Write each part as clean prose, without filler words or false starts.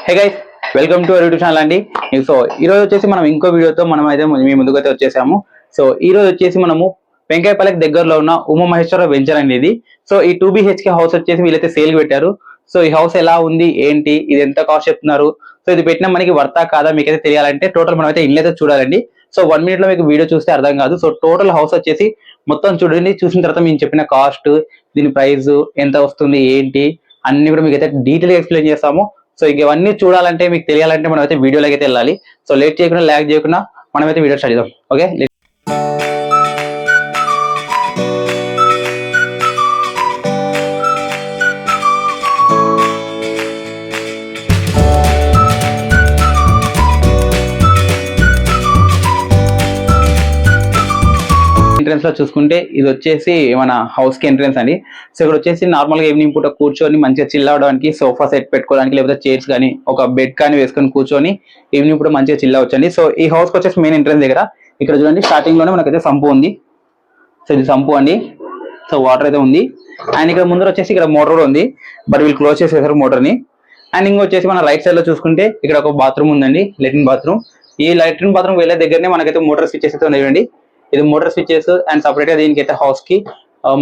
Hey guys, welcome to our YouTube channel అండి. So ఈ రోజు వచ్చేసి మనం ఇంకో వీడియోతో మనం అయితే మీ ముందుకైతే వచ్చేసాము. సో ఈ రోజు వచ్చేసి మనము వెంకయ్యపల్లికి దగ్గరలో ఉన్న ఉమా మహేశ్వర వెంచర్ అండి ఇది. సో ఈ 2 BHK హౌస్ వచ్చేసి వీళ్ళైతే సేల్ పెట్టారు. సో ఈ హౌస్ ఎలా ఉంది ఏంటి, ఇది ఎంత కాస్ట్ చెప్తున్నారు, సో ఇది పెట్టినా మనకి వర్తా కాదా మీకైతే తెలియాలంటే టోటల్ మనం అయితే ఇల్లు అయితే చూడాలండి. సో 1 minute లో మీకు వీడియో చూస్తే అర్థం కాదు. సో టోటల్ హౌస్ వచ్చేసి మొత్తం చూడండి, చూసిన తర్వాత మేము చెప్పిన కాస్ట్, దీని ప్రైస్ ఎంత వస్తుంది ఏంటి అన్ని కూడా మీకు అయితే డీటెయిల్ గా ఎక్స్ప్లెయిన్ చేస్తాము. సో ఇవన్నీ చూడాలంటే మీకు తెలియాలంటే మనం అయితే వీడియోలోకి అయితే వెళ్ళాలి. సో లేట్ చేయకుండా ల్యాగ్ చేయకుండా మనమైతే వీడియో స్టార్ట్ చేద్దాం. ఓకే, ఎంట్రన్స్ లో చూసుకుంటే ఇది వచ్చేసి మన హౌస్ కి ఎంట్రన్స్ అండి. సో ఇక్కడ వచ్చేసి నార్మల్ గా ఈవినింగ్ పూట కూర్చొని మంచిగా చిల్ అవడానికి సోఫా సెట్ పెట్టుకోవడానికి, లేకపోతే చైర్స్ కానీ ఒక బెడ్ కానీ వేసుకొని కూర్చొని ఈవినింగ్ పూట మంచిగా చిల్ అవ్వచ్చండి. సో ఈ హౌస్ కి వచ్చేసి మెయిన్ ఎంట్రన్స్ దగ్గర ఇక్కడ చూడండి, స్టార్టింగ్ లోనే మనకైతే సంపు ఉంది. సో ఇది సంపు అండి. సో వాటర్ అయితే ఉంది. అండ్ ఇక్కడ ముందర వచ్చేసి ఇక్కడ మోటార్ ఉంది, బట్ వీళ్ళు క్లోజ్ చేసేసారు మోటార్ ని. అండ్ ఇంకొచ్చేసి మన రైట్ సైడ్ లో చూసుకుంటే ఇక్కడ ఒక బాత్రూమ్ ఉందండి, లెట్రిన్ బాత్రూమ్. ఈ లెట్రిన్ బాత్రూమ్ వెళ్ళే దగ్గరనే మనకైతే మోటార్ స్విచ్చెస్ అయితే ఉన్నాయండి. ఇది మోటార్ స్విచ్చెస్ అండ్ సపరేట్ గా దీనికి అయితే హౌస్ కి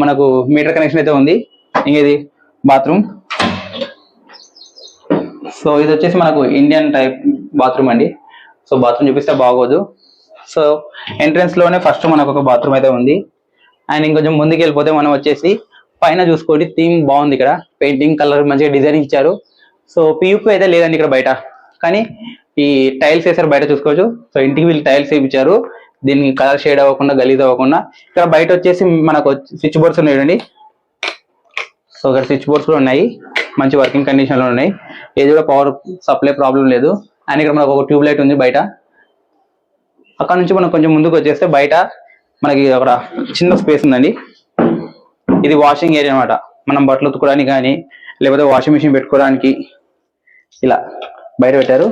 మనకు మీటర్ కనెక్షన్ అయితే ఉంది. ఇంకేది బాత్రూమ్. సో ఇది వచ్చేసి మనకు ఇండియన్ టైప్ బాత్రూమ్ అండి. సో బాత్రూమ్ చూపిస్తే బాగోదు. సో ఎంట్రన్స్ లోనే ఫస్ట్ మనకు ఒక బాత్రూమ్ అయితే ఉంది. అండ్ ఇంకొంచెం ముందుకు వెళ్ళిపోతే మనం వచ్చేసి పైన చూసుకోండి, థీమ్ బాగుంది. ఇక్కడ పెయింటింగ్ కలర్ మంచిగా డిజైన్ ఇచ్చారు. సో పియూపీ అయితే లేదండి ఇక్కడ బయట, కానీ ఈ టైల్స్ వేసారు బయట చూసుకోవచ్చు. సో ఇంటికి వీళ్ళు టైల్స్ వేయించారు, దీనికి కలర్ షేడ్ అవ్వకుండా గలీజ్ అవ్వకుండా. ఇక్కడ బయట వచ్చేసి మనకు స్విచ్ బోర్డ్స్ ఉన్నాయండి. సో ఇక్కడ స్విచ్ బోర్డ్స్ కూడా ఉన్నాయి, మంచి వర్కింగ్ కండిషన్ లో ఉన్నాయి. ఏది కూడా పవర్ సప్లై ప్రాబ్లం లేదు. అండ్ ఇక్కడ మనకు ఒక ట్యూబ్ లైట్ ఉంది బయట. అక్కడ నుంచి మనం కొంచెం ముందుకు వచ్చేస్తే బయట మనకి అక్కడ చిన్న స్పేస్ ఉందండి. ఇది వాషింగ్ ఏరియా అనమాట. మనం బట్టలు ఉతుకోవడానికి కానీ, లేకపోతే వాషింగ్ మిషన్ పెట్టుకోవడానికి ఇలా బయట పెట్టారు.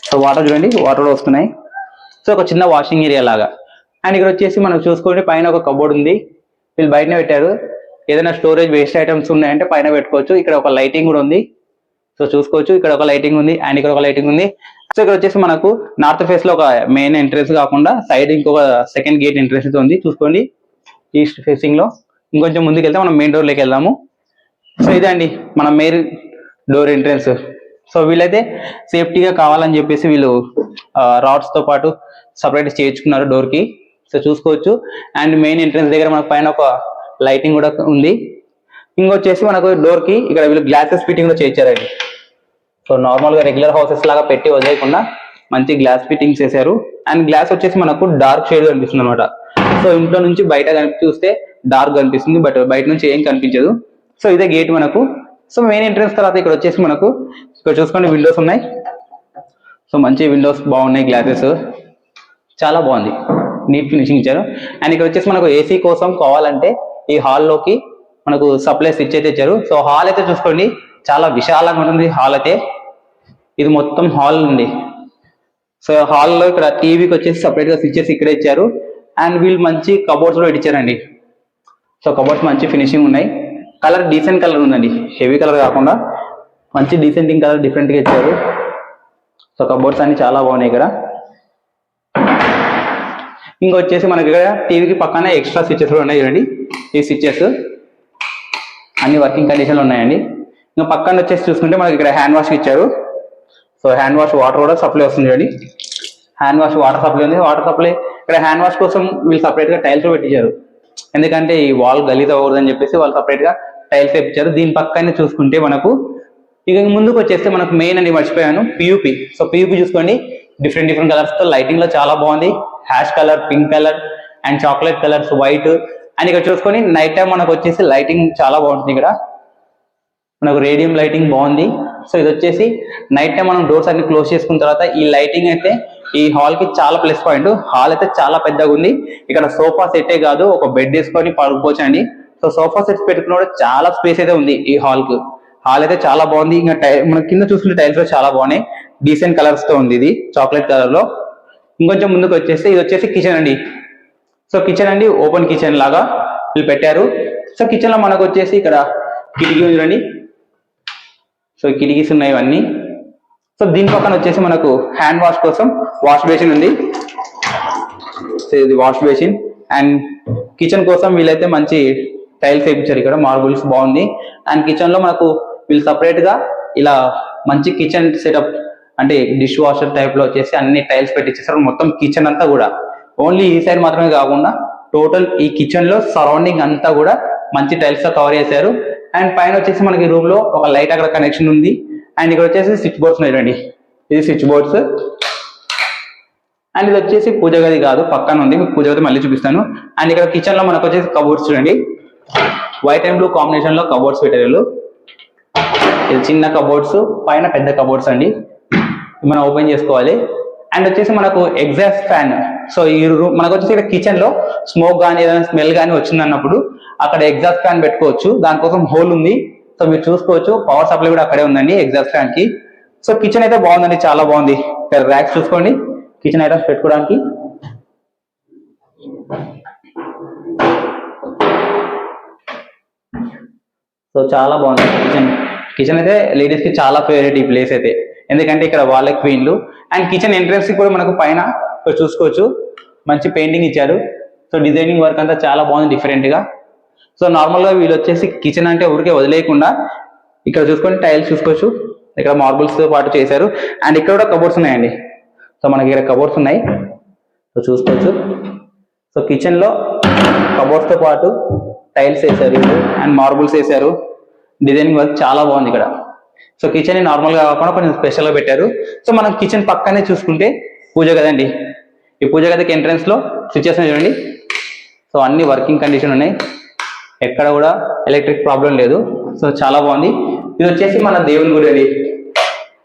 సో వాటర్ చూడండి, వాటర్ కూడా వస్తున్నాయి. సో ఒక చిన్న వాషింగ్ ఏరియా లాగా. అండ్ ఇక్కడ వచ్చేసి మనం చూసుకుంటే పైన ఒక కబోర్డ్ ఉంది, వీళ్ళు బయటనే పెట్టారు. ఏదైనా స్టోరేజ్ వేస్ట్ ఐటమ్స్ ఉన్నాయంటే పైన పెట్టుకోవచ్చు. ఇక్కడ ఒక లైటింగ్ కూడా ఉంది. సో చూసుకోవచ్చు, ఇక్కడ ఒక లైటింగ్ ఉంది అండ్ ఇక్కడ ఒక లైటింగ్ ఉంది. సో ఇక్కడ వచ్చేసి మనకు నార్త్ ఫేస్ లో ఒక మెయిన్ ఎంట్రెన్స్ కాకుండా సైడ్ ఇంకొక సెకండ్ గేట్ ఎంట్రెన్స్ అయితే ఉంది. చూసుకోండి, ఈస్ట్ ఫేసింగ్ లో. ఇంకొంచెం ముందుకు వెళ్తే మనం మెయిన్ డోర్ లోకి వెళ్దాము. సో ఇదే అండి మన మెయిన్ డోర్ ఎంట్రెన్స్. సో వీళ్ళైతే సేఫ్టీగా కావాలని చెప్పేసి వీళ్ళు రాడ్స్ తో పాటు సపరేట్ చేయించుకున్నారు డోర్ కి. సో చూసుకోవచ్చు. అండ్ మెయిన్ ఎంట్రన్స్ దగ్గర మనకు పైన ఒక లైటింగ్ కూడా ఉంది. ఇంకొచ్చేసి మనకు డోర్ కి ఇక్కడ వీళ్ళు గ్లాసెస్ ఫిట్టింగ్ కూడా చేయించారండి. సో నార్మల్ గా రెగ్యులర్ హౌసెస్ లాగా పెట్టి వదిలేయకుండా మంచి గ్లాస్ ఫిట్టింగ్స్ చేశారు. అండ్ గ్లాస్ వచ్చేసి మనకు డార్క్ షేడ్ కనిపిస్తుంది అనమాట. సో ఇంట్లో నుంచి బయట చూస్తే డార్క్ కనిపిస్తుంది, బట్ బయట నుంచి ఏం కనిపించదు. సో ఇదే గేట్ మనకు. సో మెయిన్ ఎంట్రన్స్ తర్వాత ఇక్కడ వచ్చేసి మనకు ఇక్కడ చూసుకోండి, విండోస్ ఉన్నాయి. సో మంచి విండోస్ బాగున్నాయి, గ్లాసెస్ చాలా బాగుంది, నీట్ ఫినిషింగ్ ఇచ్చారు. అండ్ ఇక్కడ వచ్చేసి మనకు ఏసీ కోసం కావాలంటే ఈ హాల్లోకి మనకు సప్లై స్విచ్ అయితే ఇచ్చారు. సో హాల్ అయితే చూసుకోండి, చాలా విశాలంగా ఉంటుంది హాల్ అయితే. ఇది మొత్తం హాల్ ఉంది. సో హాల్లో ఇక్కడ టీవీకి వచ్చేసి సపరేట్ గా స్విచ్చెస్ ఇక్కడే ఇచ్చారు. అండ్ వీళ్ళు మంచి కబోర్డ్స్ కూడా ఇచ్చారండి. సో కబోర్డ్స్ మంచి ఫినిషింగ్ ఉన్నాయి. కలర్ డీసెంట్ కలర్ ఉందండి, హెవీ కలర్ కాకుండా మంచి డీసెంటింగ్ కలర్ డిఫరెంట్ గా ఇచ్చారు. సో కబోర్డ్స్ అన్ని చాలా బాగున్నాయి ఇక్కడ. ఇంకొచ్చేసి మనకి ఇక్కడ టీవీకి పక్కన ఎక్స్ట్రా స్విచ్చెస్ కూడా ఉన్నాయి చూడండి. ఈ స్విచ్చెస్ అన్ని వర్కింగ్ కండిషన్ లో ఉన్నాయండి. ఇంకా పక్కన వచ్చేసి చూసుకుంటే మనకి ఇక్కడ హ్యాండ్ వాష్ ఇచ్చారు. సో హ్యాండ్ వాష్ వాటర్ కూడా సప్లై వస్తుంది చూడండి. హ్యాండ్ వాష్ వాటర్ సప్లై ఉంది. వాటర్ సప్లై ఇక్కడ హ్యాండ్ వాష్ కోసం వీళ్ళు సపరేట్ గా టైల్స్ పెట్టించారు, ఎందుకంటే ఈ వాల్ గలీజ్ అవ్వకూడదని చెప్పేసి వాళ్ళు సపరేట్ గా టైల్స్ వేయించారు. దీని పక్కనే చూసుకుంటే మనకు ఇక ముందుకు వచ్చేస్తే మనకు మెయిన్ అని మర్చిపోయాను, పియూపీ. సో పియూపీ చూసుకోండి, డిఫరెంట్ డిఫరెంట్ కలర్స్ తో లైటింగ్ లో చాలా బాగుంది. Ash colour, pink colour and chocolate colours, white. And ఇక్కడ చూసుకొని నైట్ టైం మనకు వచ్చేసి లైటింగ్ చాలా బాగుంటుంది. ఇక్కడ మనకు రేడియం లైటింగ్ బాగుంది. సో ఇది వచ్చేసి నైట్ టైం మనం డోర్స్ అన్ని క్లోజ్ చేసుకున్న తర్వాత ఈ లైటింగ్ అయితే ఈ హాల్ కి చాలా ప్లస్ పాయింట్. హాల్ అయితే చాలా పెద్దగా ఉంది. ఇక్కడ సోఫా సెట్టే కాదు, ఒక బెడ్ వేసుకొని పడుకోవచ్చు అండి. సో సోఫా సెట్స్ పెట్టుకున్న చాలా స్పేస్ అయితే ఉంది ఈ హాల్ కు. హాల్ అయితే చాలా బాగుంది. ఇంకా మన కింద చూసుకుంటే టైల్స్ కూడా చాలా బాగున్నాయి, డీసెంట్ కలర్స్ తో ఉంది. ఇది చాక్లెట్ కలర్ లో. ఇంకొంచెం ముందుకు వచ్చేస్తే ఇది వచ్చేసి కిచెన్ అండి. సో కిచెన్ అండి, ఓపెన్ కిచెన్ లాగా వీళ్ళు పెట్టారు. సో కిచెన్ లో మనకు వచ్చేసి ఇక్కడ కిటికీ ఉంది చూడండి. సో కిటికీస్ ఉన్నాయి ఇవన్నీ. సో దీని పక్కన వచ్చేసి మనకు హ్యాండ్ వాష్ కోసం వాష్ బేసిన్ ఉంది. సో ఇది వాష్ బేసిన్. అండ్ కిచెన్ కోసం వీళ్ళైతే మంచి టైల్స్ వేయించారు, ఇక్కడ మార్బుల్స్ బాగుంది. అండ్ కిచెన్ లో మనకు వీళ్ళు సపరేట్ గా ఇలా మంచి కిచెన్ సెటప్ అంటే డిష్ వాషర్ టైప్ లో వచ్చేసి అన్ని టైల్స్ పెట్టించేసారు. మొత్తం కిచెన్ అంతా కూడా ఓన్లీ ఈ సైడ్ మాత్రమే కాకుండా టోటల్ ఈ కిచెన్ లో సరౌండింగ్ అంతా కూడా మంచి టైల్స్ తో కవర్ చేశారు. అండ్ పైన వచ్చేసి మనకి రూమ్ లో ఒక లైట్ అక్కడ కనెక్షన్ ఉంది. అండ్ ఇక్కడ వచ్చేసి స్విచ్ బోర్డ్స్ ఉన్నాయి రండి, ఇది స్విచ్ బోర్డ్స్. అండ్ ఇది వచ్చేసి పూజ గది కాదు, పక్కన ఉంది, మీకు పూజ గది మళ్ళీ చూపిస్తాను. అండ్ ఇక్కడ కిచెన్ లో మనకు వచ్చేసి కబోర్డ్స్ చూడండి, వైట్ అండ్ బ్లూ కాంబినేషన్ లో కబోర్డ్స్ పెట్టారు. ఇది చిన్న కబోర్డ్స్, పైన పెద్ద కబోర్డ్స్ అండి, మనం ఓపెన్ చేసుకోవాలి. అండ్ వచ్చేసి మనకు ఎగ్జాస్ట్ ఫ్యాన్. సో ఈ రూమ్ మనకు వచ్చేసి ఇక్కడ కిచెన్ లో స్మోక్ కానీ ఏదైనా స్మెల్ కానీ వచ్చింది అన్నప్పుడు అక్కడ ఎగ్జాస్ట్ ఫ్యాన్ పెట్టుకోవచ్చు, దానికోసం హోల్ ఉంది. సో మీరు చూసుకోవచ్చు, పవర్ సప్లై కూడా అక్కడే ఉందండి ఎగ్జాస్ట్ ఫ్యాన్ కి. సో కిచెన్ అయితే బాగుందండి, చాలా బాగుంది. ఇక్కడ ర్యాక్స్ చూసుకోండి కిచెన్ ఐటమ్స్ పెట్టుకోవడానికి. సో చాలా బాగుంది కిచెన్. కిచెన్ అయితే లేడీస్ కి చాలా ఫేవరెట్ ఈ ప్లేస్ అయితే, ఎందుకంటే ఇక్కడ వాళ్ళ క్వీన్లు. అండ్ కిచెన్ ఎంట్రన్స్ కి కూడా మనకు పైన చూసుకోవచ్చు మంచి పెయింటింగ్ ఇచ్చారు. సో డిజైనింగ్ వర్క్ అంతా చాలా బాగుంది డిఫరెంట్ గా. సో నార్మల్ గా వీళ్ళు వచ్చేసి కిచెన్ అంటే ఊరికే వదిలేయకుండా ఇక్కడ చూసుకొని టైల్స్ చూసుకోవచ్చు, ఇక్కడ మార్బుల్స్ తో పాటు చేశారు. అండ్ ఇక్కడ కూడా కబోర్డ్స్ ఉన్నాయండి. సో మనకి ఇక్కడ కబోర్డ్స్ ఉన్నాయి, సో చూసుకోవచ్చు. సో కిచెన్ లో కబోర్డ్స్ తో పాటు టైల్స్ వేశారు అండ్ మార్బుల్స్ వేశారు. డిజైనింగ్ వర్క్ చాలా బాగుంది ఇక్కడ. సో కిచెన్ ని నార్మల్ గా కాకుండా కొంచెం స్పెషల్ గా పెట్టారు. సో మనం కిచెన్ పక్కనే చూసుకుంటే పూజ గది అండి. ఈ పూజ గదికి ఎంట్రన్స్ లో స్విచెస్ చూడండి. సో అన్ని వర్కింగ్ కండిషన్ ఉన్నాయి, ఎక్కడ కూడా ఎలక్ట్రిక్ ప్రాబ్లం లేదు. సో చాలా బాగుంది. ఇది వచ్చేసి మన దేవుని గుడి అండి.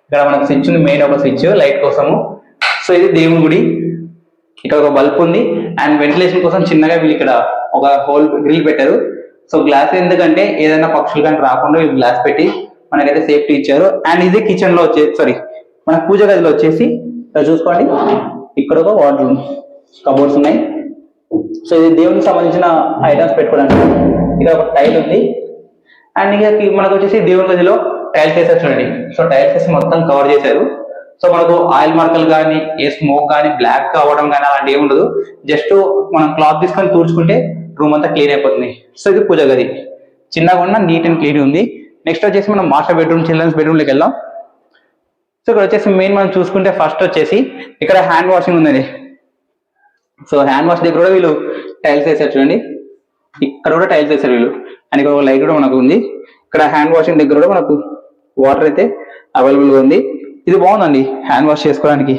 ఇక్కడ మనకు స్విచ్ ఉంది, మెయిన్ ఒక స్విచ్ లైట్ కోసము. సో ఇది దేవుని గుడి, ఇక్కడ ఒక బల్బ్ ఉంది. అండ్ వెంటిలేషన్ కోసం చిన్నగా వీళ్ళు ఇక్కడ ఒక హోల్ గ్రిల్ పెట్టారు. సో గ్లాస్ ఎందుకంటే ఏదైనా పక్షులు కానీ రాకుండా వీళ్ళు గ్లాస్ పెట్టి మనకైతే సేఫ్టీ ఇచ్చారు. అండ్ ఇది కిచెన్ లో వచ్చేసి మన పూజ గదిలో వచ్చేసి ఇక్కడ చూసుకోండి, ఇక్కడ ఒక వాటర్ కబోర్డ్స్ ఉన్నాయి. సో ఇది దేవునికి సంబంధించిన ఐటమ్స్ పెట్టుకోవడానికి. ఇక్కడ ఒక టైల్ ఉంది. అండ్ ఇక మనకు వచ్చేసి దేవుని గదిలో టైల్స్ వేసారు చూడండి. సో టైల్స్ వేసి మొత్తం కవర్ చేశారు. సో మనకు ఆయిల్ మార్కలు కానీ ఏ స్మోక్ కానీ బ్లాక్ కావడం కానీ అలాంటి ఏమి ఉండదు. జస్ట్ మనం క్లాత్ తీసుకొని తుడుచుకుంటే రూమ్ అంతా క్లీన్ అయిపోతుంది. సో ఇది పూజ గది, చిన్నగా ఉన్న నీట్ అండ్ క్లీన్ ఉంది. నెక్స్ట్ వచ్చేసి మనం మాస్టర్ బెడ్రూమ్, చిల్డ్రన్స్ బెడ్రూమ్ లోకి వెళ్దాం. సో ఇక్కడ వచ్చేసి మెయిన్ మనం చూసుకుంటే ఫస్ట్ వచ్చేసి ఇక్కడ హ్యాండ్ వాషింగ్ ఉందండి. సో హ్యాండ్ వాష్ దగ్గర కూడా వీళ్ళు టైల్స్ వేసారు చూడండి, ఇక్కడ కూడా టైల్స్ వేసారు వీళ్ళు. అండ్ ఇక్కడ ఒక లైట్ కూడా మనకు ఉంది. ఇక్కడ హ్యాండ్ వాషింగ్ దగ్గర కూడా మనకు వాటర్ అయితే అవైలబుల్ గా ఉంది. ఇది బాగుందండి హ్యాండ్ వాష్ చేసుకోవడానికి,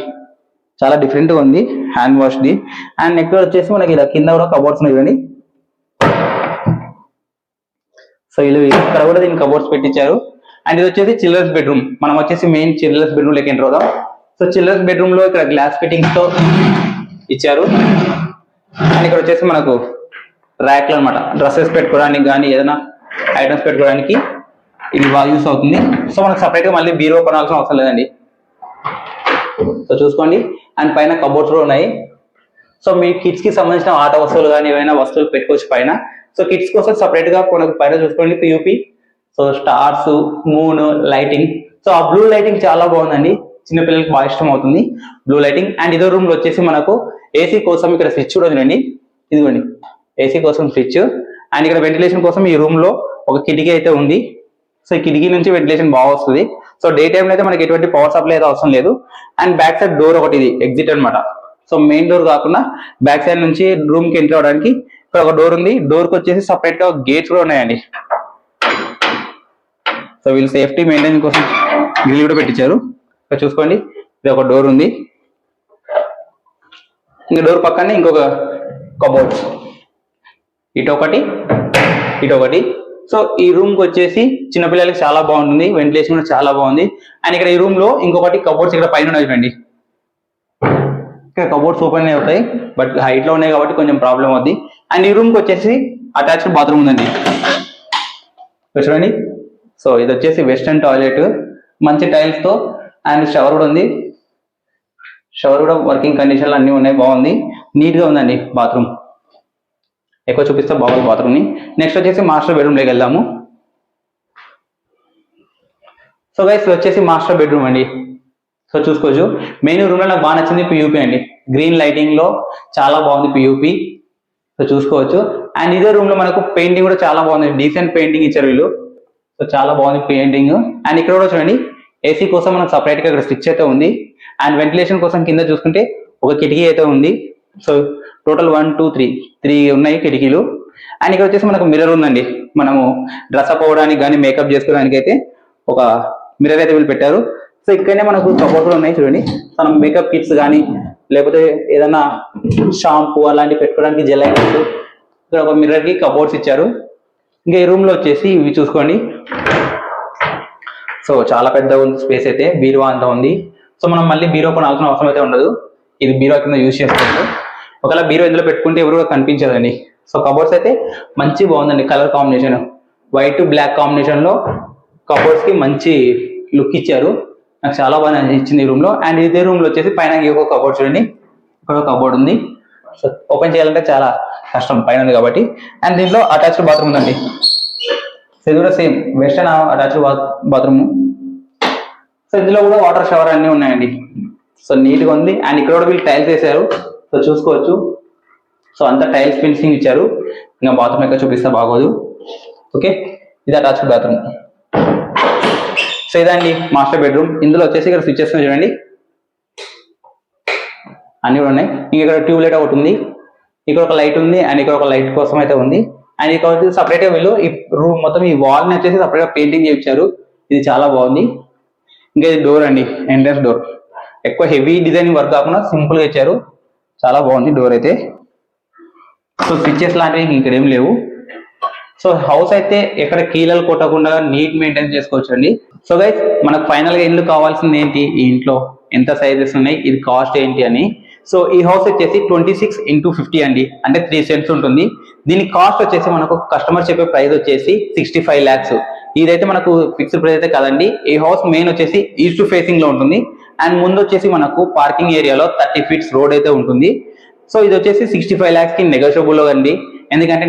చాలా డిఫరెంట్ గా ఉంది hand wash the. And next వచ్చేసి మనకి ఇలా కింద కూడా కబోర్డ్స్ ఉన్నాయి చూడండి. సో వీళ్ళు ఇక్కడ కూడా దీన్ని కబోర్డ్స్ పెట్టించారు. అండ్ ఇది వచ్చేసి చిల్డ్రన్స్ బెడ్రూమ్. మనం వచ్చేసి మెయిన్ చిల్డ్రన్స్ బెడ్రూమ్ లెక్క ఎంటర్ అవుదాం. సో చిల్డ్రన్స్ బెడ్రూమ్ లో ఇక్కడ గ్లాస్ ఫిట్టింగ్స్ తో ఇచ్చారు. అండ్ ఇక్కడ వచ్చేసి మనకు ర్యాక్లు అనమాట, డ్రెస్సెస్ పెట్టుకోవడానికి కానీ ఏదైనా ఐటమ్స్ పెట్టుకోవడానికి ఇది బాగా యూస్ అవుతుంది. సో మనకు సపరేట్ గా మళ్ళీ బీరో కొనాల్సిన అవసరం లేదండి. సో చూసుకోండి. అండ్ పైన కబోర్డ్స్ కూడా ఉన్నాయి. సో మీ కిడ్స్ కి సంబంధించిన ఆట వస్తువులు కానీ ఏవైనా వస్తువులు పెట్టుకోవచ్చు పైన. సో కిడ్స్ కోసం సపరేట్ గా మనకు పైన చూసుకోండి పియూపి. So stars, moon, lighting. So ఆ బ్లూ లైటింగ్ చాలా బాగుందండి, చిన్నపిల్లలకి బాగా ఇష్టం అవుతుంది బ్లూ లైటింగ్. అండ్ ఇదో రూమ్ లో వచ్చేసి మనకు ఏసీ కోసం ఇక్కడ స్విచ్ కూడా ఉందండి, ఇదిగోండి ఏసీ కోసం స్విచ్. అండ్ ఇక్కడ వెంటిలేషన్ కోసం ఈ రూమ్ లో ఒక కిటికీ అయితే ఉంది. సో ఈ కిటికీ నుంచి వెంటిలేషన్ బాగా వస్తుంది. సో డే టైంలో అయితే మనకి ఎటువంటి పవర్ సప్లై అయితే అవసరం లేదు. అండ్ బ్యాక్ సైడ్ డోర్ ఒకటి, ఇది ఎగ్జిట్ అనమాట. సో మెయిన్ డోర్ కాకుండా బ్యాక్ సైడ్ నుంచి రూమ్ కి ఎంటర్ అవడానికి ఇక్కడ ఒక డోర్ ఉంది. డోర్ కి వచ్చేసి సపరేట్ గా గేట్స్ కూడా ఉన్నాయండి. సో వీళ్ళు సేఫ్టీ మెయింటైన్ కోసం గ్రిల్ కూడా పెట్టించారు. ఇక్కడ చూసుకోండి, ఇది ఒక డోర్ ఉంది. ఇంకా డోర్ పక్కనే ఇంకొక కబోర్డ్స్, ఇటు ఒకటి, ఇటు ఒకటి. సో ఈ రూమ్ కి వచ్చేసి చిన్నపిల్లలకి చాలా బాగుంటుంది, వెంటిలేషన్ కూడా చాలా బాగుంది. అండ్ ఇక్కడ ఈ రూమ్ లో ఇంకొకటి కబోర్డ్స్ ఇక్కడ పైన ఉన్నాయి చూడండి. ఇక్కడ కబోర్డ్స్ ఓపెన్ అవుతాయి, బట్ హైట్ లో ఉన్నాయి కాబట్టి కొంచెం ప్రాబ్లం అవుతుంది. అండ్ ఈ రూమ్ కి వచ్చేసి అటాచ్డ్ బాత్రూమ్ ఉందండి చూడండి. సో ఇది వచ్చేసి వెస్టర్న్ టాయిలెట్, మంచి టైల్స్ తో. అండ్ షవర్ కూడా ఉంది, షవర్ కూడా వర్కింగ్ కండిషన్లు అన్ని ఉన్నాయి, బాగుంది, నీట్ గా ఉందండి బాత్రూమ్. ఎక్కువ చూపిస్తే బాగుంది బాత్రూమ్ ని. నెక్స్ట్ వచ్చేసి మాస్టర్ బెడ్రూమ్ లోకి వెళ్దాము. సో గైస్ వచ్చేసి మాస్టర్ బెడ్రూమ్ అండి. సో చూసుకోవచ్చు. మెయిన్ రూమ్ లో నాకు బాగా నచ్చింది పియూపీ అండి. గ్రీన్ లైటింగ్ లో చాలా బాగుంది పియూపీ. సో చూసుకోవచ్చు. అండ్ ఇదే రూమ్ లో మనకు పెయింటింగ్ కూడా చాలా బాగుంది, డీసెంట్ పెయింటింగ్ ఇచ్చారు వీళ్ళు. సో చాలా బాగుంది పెయింటింగ్. అండ్ ఇక్కడ కూడా చూడండి, ఏసీ కోసం మనకు సపరేట్ గా ఇక్కడ స్విచ్ అయితే ఉంది. అండ్ వెంటిలేషన్ కోసం కింద చూసుకుంటే ఒక కిటికీ అయితే ఉంది. సో టోటల్ 1 2 3 ఉన్నాయి కిటికీలు. అండ్ ఇక్కడ వచ్చేసి మనకు మిర్రర్ ఉందండి. మనము డ్రెస్ అప్ అవ్వడానికి కానీ మేకప్ చేసుకోవడానికి అయితే ఒక మిర్రర్ అయితే వీళ్ళు పెట్టారు. సో ఇక్కడనే మనకు సపోర్ట్ ఉన్నాయి చూడండి. మనం మేకప్ కిట్స్ కానీ లేకపోతే ఏదైనా షాంపూ అలాంటివి పెట్టుకోవడానికి జెల్ ఐటమ్స్, ఇక్కడ ఒక మిర్రర్ కి కబోర్డ్స్ ఇచ్చారు. ఇంకా ఈ రూమ్ లో వచ్చేసి ఇవి చూసుకోండి. సో చాలా పెద్ద ఉంది స్పేస్ అయితే, బీరువా అంతా ఉంది. సో మనం మళ్ళీ బీరో కొనాల్సిన అవసరం అయితే ఉండదు, ఇది బీరో కింద యూజ్ చేసుకోవచ్చు. ఒకవేళ బీరో ఇందులో పెట్టుకుంటే ఎవరు కనిపించదండి. సో కబోర్డ్స్ అయితే మంచి బాగుందండి, colour combination white black combination లో కబోర్డ్స్ కి మంచి లుక్ ఇచ్చారు. నాకు చాలా బాగా ఇచ్చింది ఈ రూమ్ లో. అండ్ ఇదే రూమ్ లో వచ్చేసి పైన ఇంకొక కబోర్డ్ చూడండి, ఇక్కడ కబోర్డ్ ఉంది. సో ఓపెన్ చేయాలంటే చాలా కష్టం, పైన ఉంది కాబట్టి. అండ్ దీంట్లో అటాచ్డ్ బాత్రూమ్ ఉందండి. సో ఇది కూడా same western attached bathroom. So ఇందులో కూడా వాటర్ షవర్ అన్ని ఉన్నాయండి. సో నీట్ గా ఉంది. అండ్ ఇక్కడ కూడా వీళ్ళు టైల్స్ వేసారు. సో చూసుకోవచ్చు. సో అంతా టైల్స్ ఫినిషింగ్ ఇచ్చారు. ఇంకా బాత్రూమ్ ఎక్కడ చూపిస్తే బాగోదు. ఓకే, ఇది అటాచ్డ్ బాత్రూమ్. సో ఇదండి మాస్టర్ బెడ్రూమ్. ఇందులో వచ్చేసి ఇక్కడ స్విచ్చెస్ చూడండి, అన్ని కూడా ఉన్నాయి. ఇంక ఇక్కడ ట్యూబ్ లైట్ ఒకటి ఉంది, ఇక్కడ ఒక లైట్ ఉంది, అండ్ ఇక్కడ ఒక లైట్ కోసం అయితే ఉంది. అండ్ ఇక్కడ సపరేట్ గా వీళ్ళు ఈ రూమ్ మొత్తం ఈ వాల్ ని వచ్చేసి సపరేట్ గా పెయింటింగ్ చేయించారు. ఇది చాలా బాగుంది. ఇంకా ఇది డోర్ అండి, ఎంట్రన్స్ డోర్. ఎక్కువ హెవీ డిజైనింగ్ వర్క్ కాకుండా సింపుల్ గా ఇచ్చారు, చాలా బాగుంది డోర్ అయితే. సో స్విచ్చెస్ లాంటివి ఇక్కడ ఏం లేవు. సో హౌస్ అయితే ఎక్కడ కీలలు కొట్టకుండా నీట్ మెయింటైన్ చేసుకోవచ్చు అండి. సో గైస్, మనకు ఫైనల్ గా ఇల్లు కావాల్సింది ఏంటి, ఈ ఇంట్లో ఎంత సైజెస్ ఉన్నాయి, ఇది కాస్ట్ ఏంటి అని. సో ఈ హౌస్ వచ్చేసి 26x50 అండి, అంటే 3 సెంట్స్ ఉంటుంది. దీని కాస్ట్ వచ్చేసి మనకు కస్టమర్ చెప్పే ప్రైస్ వచ్చేసి 65 lakhs. ఇదైతే మనకు ఫిక్స్డ్ ప్రైస్ అయితే కాదండి. ఈ హౌస్ మెయిన్ వచ్చేసి ఈస్ట్ ఫేసింగ్ లో ఉంటుంది. అండ్ ముందు వచ్చేసి మనకు పార్కింగ్ ఏరియాలో 30 feet రోడ్ అయితే ఉంటుంది. సో ఇది వచ్చేసి 65 lakhs కి నెగోషియబుల్ అండి. ఎందుకంటే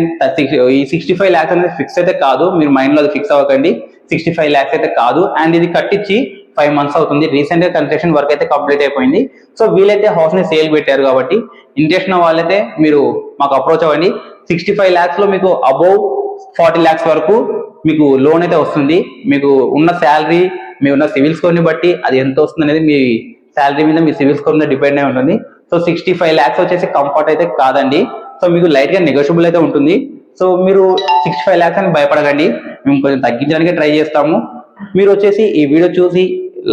ఈ 65 lakhs అనేది ఫిక్స్ అయితే కాదు, మీరు మైండ్ లో అది ఫిక్స్ అవ్వకండి. 65 lakhs అయితే కాదు. అండ్ ఇది కట్టించి 5 months అవుతుంది. రీసెంట్ గా కన్స్ట్రక్షన్ వర్క్ అయితే కంప్లీట్ అయిపోయింది. సో వీలైతే హౌస్ ని సేల్ పెట్టారు కాబట్టి ఇంట్రెస్ట్ ఉన్న వాళ్ళైతే మీరు మాకు అప్రోచ్ అవ్వండి. 65 lakhs లో మీకు అబౌవ్ 40 lakhs వరకు మీకు లోన్ అయితే వస్తుంది. మీకు ఉన్న శాలరీ, మీ ఉన్న సివిల్ స్కోర్ ని బట్టి అది ఎంత వస్తుంది అనేది మీ శాలరీ మీద, మీ సివిల్ స్కోర్ మీద డిపెండ్ అయి ఉంటుంది. సో 65 lakhs వచ్చేసి కంఫర్ట్ అయితే కాదండి. సో మీకు లైట్ గా నెగోషియబుల్ అయితే ఉంటుంది. సో మీరు 65 lakhs అని భయపడకండి, మేము కొంచెం తగ్గించడానికి ట్రై చేస్తాము. మీరు వచ్చేసి ఈ వీడియో చూసి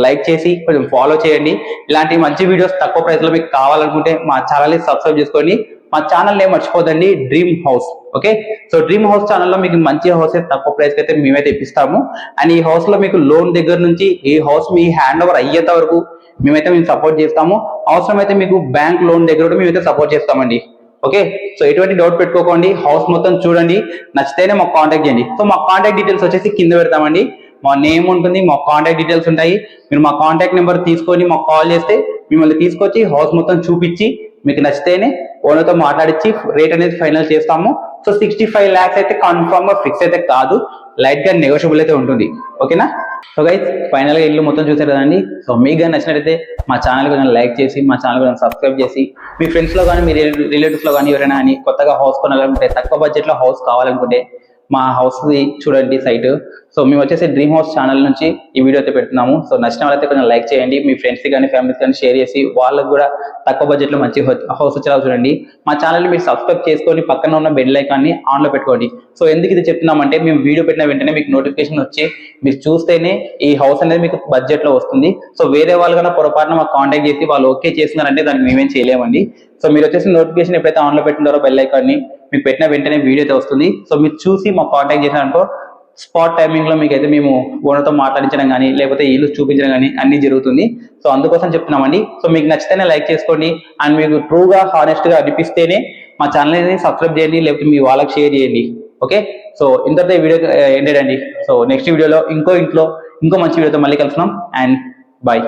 లైక్ చేసి కొంచెం ఫాలో చేయండి. ఇలాంటి మంచి వీడియోస్ తక్కువ ప్రైస్ లో మీకు కావాలనుకుంటే మా ఛానల్ ని సబ్స్క్రైబ్ చేసుకోండి. మా ఛానల్ నేమ్ మర్చిపోదండి, dream house. Okay, so dream house ఛానల్లో మీకు మంచి హౌస్ తక్కువ ప్రైస్ అయితే మేమైతే ఇప్పిస్తాము. అండ్ ఈ హౌస్ లో మీకు లోన్ దగ్గర నుంచి ఈ హౌస్ మీ హ్యాండ్ ఓవర్ అయ్యేంత వరకు మేము సపోర్ట్ చేస్తాము. అవసరమైతే మీకు బ్యాంక్ లోన్ దగ్గర కూడా మేమైతే సపోర్ట్ చేస్తామండి. ఓకే, సో ఎటువంటి డౌట్ పెట్టుకోకండి. హౌస్ మొత్తం చూడండి, నచ్చితేనే మాకు కాంటాక్ట్ చేయండి. సో మా కాంటాక్ట్ డీటెయిల్స్ వచ్చేసి కింద పెడతామండి. మా నేమ్ ఉంటుంది, మా కాంటాక్ట్ డీటెయిల్స్ ఉంటాయి. మీరు మా కాంటాక్ట్ నెంబర్ తీసుకొని మాకు కాల్ చేస్తే మిమ్మల్ని తీసుకొచ్చి హౌస్ మొత్తం చూపించి మీకు నచ్చితేనే ఓనర్తో మాట్లాడించి రేట్ అనేది ఫైనల్ చేస్తాము. సో 65 lakhs అయితే కన్ఫర్మ్ గా ఫిక్స్ అయితే కాదు, లైట్ గా నెగోషియబుల్ అయితే ఉంటుంది. ఓకేనా? సో గైస్, ఫైనల్ గా ఇల్లు మొత్తం చూసారు కదండి. సో మీకు కానీ నచ్చినట్లయితే మా ఛానల్ కొంచెం లైక్ చేసి, మా ఛానల్ కొంచెం సబ్స్క్రైబ్ చేసి, మీ ఫ్రెండ్స్ లో కానీ, మీ రిలేటివ్స్ లో కానీ ఎవరైనా కానీ కొత్తగా హౌస్ కొనాలనుకుంటే, తక్కువ బడ్జెట్ లో హౌస్ కావాలనుకుంటే మా హౌస్ చూడండి సైట్. సో మేము వచ్చేసి డ్రీమ్ హౌస్ ఛానల్ నుంచి ఈ వీడియో అయితే పెడుతున్నాము. సో నచ్చిన వాళ్ళైతే కొంచెం లైక్ చేయండి, మీ ఫ్రెండ్స్ కానీ ఫ్యామిలీస్ కానీ షేర్ చేసి వాళ్ళకి కూడా తక్కువ బడ్జెట్ లో మంచి హౌస్ వచ్చేలా చూడండి. మా ఛానల్ మీరు సబ్స్క్రైబ్ చేసుకొని పక్కన ఉన్న బెల్ ఐకాన్ని ఆన్ లో పెట్టుకోండి. సో ఎందుకు ఇది చెప్తున్నామంటే, మేము వీడియో పెట్టిన వెంటనే మీకు నోటిఫికేషన్ వచ్చి మీరు చూస్తేనే ఈ హౌస్ అనేది మీకు బడ్జెట్ లో వస్తుంది. సో వేరే వాళ్ళు కన్నా పొరపాటున మాకు కాంటాక్ట్ చేసి వాళ్ళు ఓకే చేస్తున్నారంటే దానికి మేమేం చేయలేమండి. సో మీరు వచ్చేసి నోటిఫికేషన్ ఎప్పుడైతే ఆన్ లో పెట్టినారో బెల్ ఐకాన్ని, మీకు పెట్టిన వెంటనే వీడియో అయితే వస్తుంది. సో మీరు చూసి మాకు కాంటాక్ట్ చేసినారనుకో స్పాట్ టైమింగ్ లో మీకు అయితే మేము ఓనర్తో మాట్లాడించడం కానీ లేకపోతే ఇల్లు చూపించడం కానీ అన్ని జరుగుతుంది. సో అందుకోసం చెప్తున్నామండి. సో మీకు నచ్చితేనే లైక్ చేసుకోండి. అండ్ మీకు ట్రూగా హానెస్ట్ గా అనిపిస్తేనే మా ఛానల్ ని సబ్స్క్రైబ్ చేయండి, లేకపోతే మీ వాళ్ళకి షేర్ చేయండి. ఓకే, సో ఇంతటితో ఈ వీడియో ఎండెడ్ అండి. సో నెక్స్ట్ వీడియోలో ఇంకో మంచి వీడియోతో మళ్ళీ కలుస్తున్నాం. And bye.